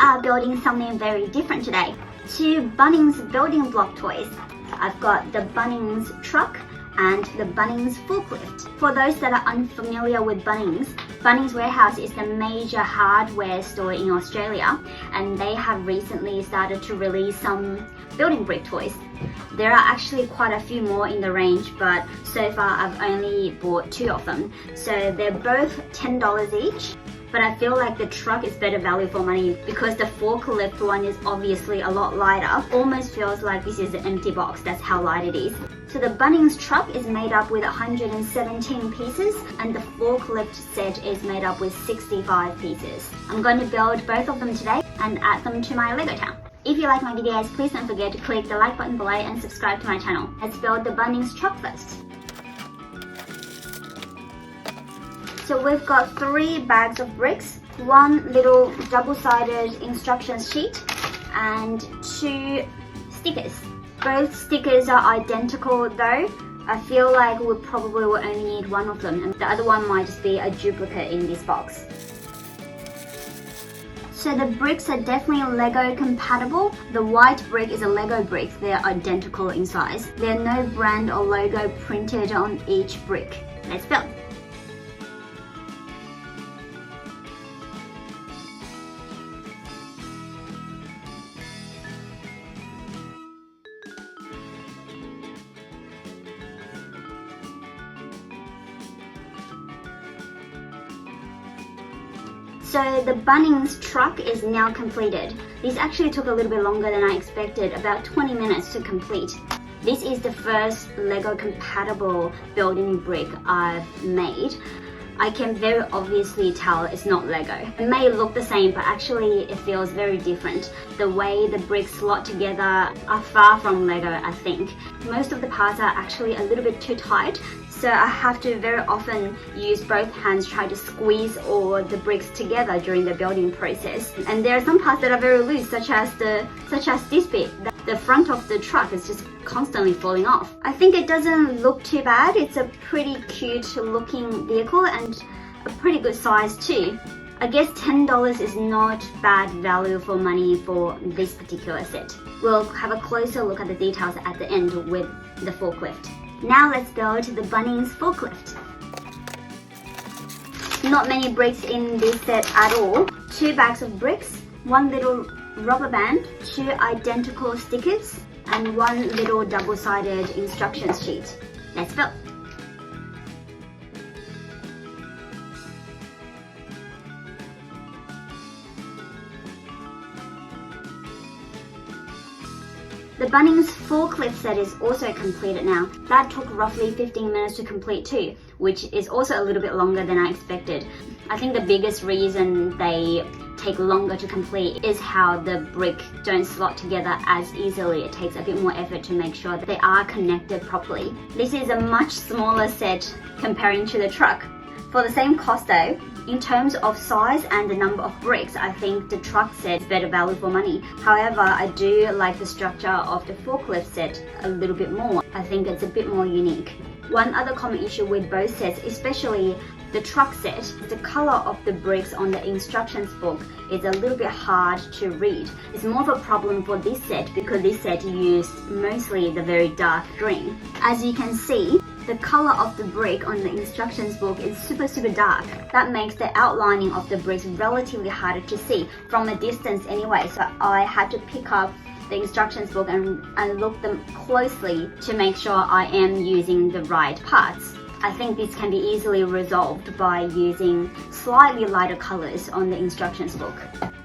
are building something very different today. 2 Bunnings building block toys. I've got the Bunnings truck and the Bunnings Forklift. For those that are unfamiliar with Bunnings, Bunnings Warehouse is the major hardware store in Australia, and they have recently started to release some building brick toys. There are actually quite a few more in the range, but so far I've only bought 2 of them. So they're both $10 each. But I feel like the truck is better value for money because the forklift one is obviously a lot lighter. Almost feels like this is an empty box, that's how light it is. So the Bunnings truck is made up with 117 pieces and the forklift set is made up with 65 pieces. I'm going to build both of them today and add them to my Lego town. If you like my videos, please don't forget to click the like button below and subscribe to my channel. Let's build the Bunnings truck first. So we've got 3 bags of bricks, 1 little double-sided instructions sheet and 2 stickers. Both stickers are identical though. I feel like we probably will only need 1 of them and the other one might just be a duplicate in this box. So the bricks are definitely Lego compatible. The white brick is a Lego brick. They're identical in size. There's no brand or logo printed on each brick. Let's build. So the Bunnings truck is now completed. This actually took a little bit longer than I expected, about 20 minutes to complete. This is the first Lego compatible building brick I've made. I can very obviously tell it's not Lego. It may look the same, but actually it feels very different. The way the bricks slot together are far from Lego, I think. Most of the parts are actually a little bit too tight, so I have to very often use both hands try to squeeze all the bricks together during the building process. And there are some parts that are very loose, such as this bit. The front of the truck is just constantly falling off. I think it doesn't look too bad. It's a pretty cute looking vehicle and a pretty good size too. I guess $10 is not bad value for money for this particular set. We'll have a closer look at the details at the end with the forklift. Now let's build the Bunnings forklift. Not many bricks in this set at all. 2 bags of bricks, 1 little rubber band, 2 identical stickers, and 1 little double-sided instructions sheet. Let's build. The Bunnings forklift set is also completed now. That took roughly 15 minutes to complete too, which is also a little bit longer than I expected. I think the biggest reason they take longer to complete is how the brick don't slot together as easily. It takes a bit more effort to make sure that they are connected properly. This is a much smaller set comparing to the truck. For the same cost though, in terms of size and the number of bricks, I think the truck set is better value for money. However, I do like the structure of the forklift set a little bit more. I think it's a bit more unique. One other common issue with both sets, especially the truck set, the color of the bricks on the instructions book is a little bit hard to read. It's more of a problem for this set because this set used mostly the very dark green. As you can see, the color of the brick on the instructions book is super dark. That makes the outlining of the bricks relatively harder to see from a distance anyway, so I had to pick up the instructions book and look them closely to make sure I am using the right parts. I think this can be easily resolved by using slightly lighter colors on the instructions book.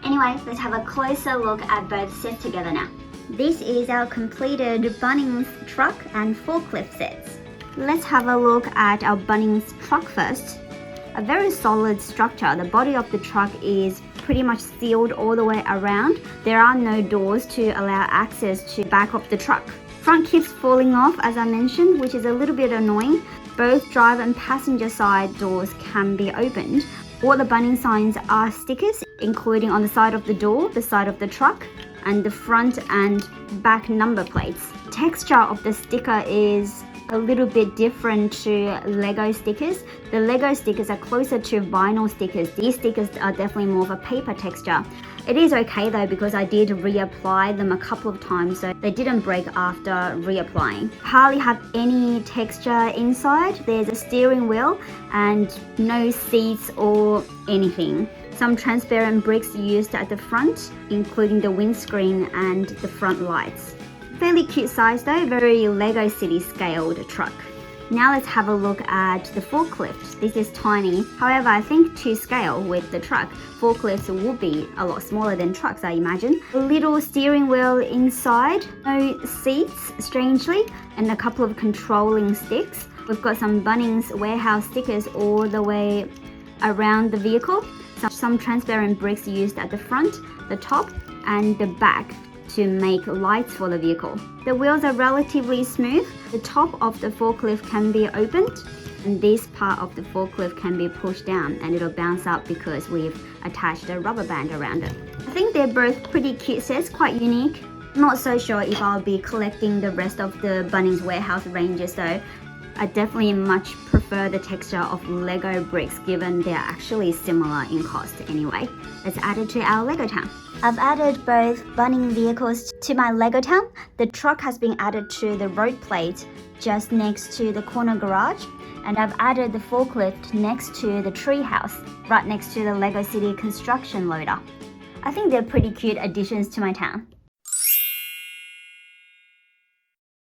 Anyway, let's have a closer look at both sets together now. This is our completed Bunnings truck and forklift sets. Let's have a look at our Bunnings truck first. A very solid structure. The body of the truck is pretty much sealed all the way around. There are no doors to allow access to the back of the truck. Front keeps falling off, as I mentioned, which is a little bit annoying. Both driver and passenger side doors can be opened. All the Bunnings signs are stickers, including on the side of the door, the side of the truck, and the front and back number plates. Texture of the sticker is a little bit different to Lego stickers. The Lego stickers are closer to vinyl stickers. These stickers are definitely more of a paper texture. It is okay though because I did reapply them a couple of times, so they didn't break after reapplying. Hardly have any texture inside. There's a steering wheel and no seats or anything. Some transparent bricks used at the front, including the windscreen and the front lights. Fairly cute size though, very Lego City scaled truck. Now let's have a look at the forklift. This is tiny. However, I think to scale with the truck, forklifts will be a lot smaller than trucks, I imagine. A little steering wheel inside, no seats, strangely, and a couple of controlling sticks. We've got some Bunnings warehouse stickers all the way around the vehicle. Some transparent bricks used at the front, the top, and the back to make lights for the vehicle. The wheels are relatively smooth. The top of the forklift can be opened, and this part of the forklift can be pushed down and it'll bounce up because we've attached a rubber band around it. I think they're both pretty cute sets, quite unique. Not so sure if I'll be collecting the rest of the Bunnings warehouse ranges though. I definitely much prefer the texture of Lego bricks given they're actually similar in cost anyway. Let's add it to our Lego town. I've added both Bunnings vehicles to my Lego town. The truck has been added to the road plate just next to the corner garage, and I've added the forklift next to the tree house, right next to the Lego City construction loader. I think they're pretty cute additions to my town.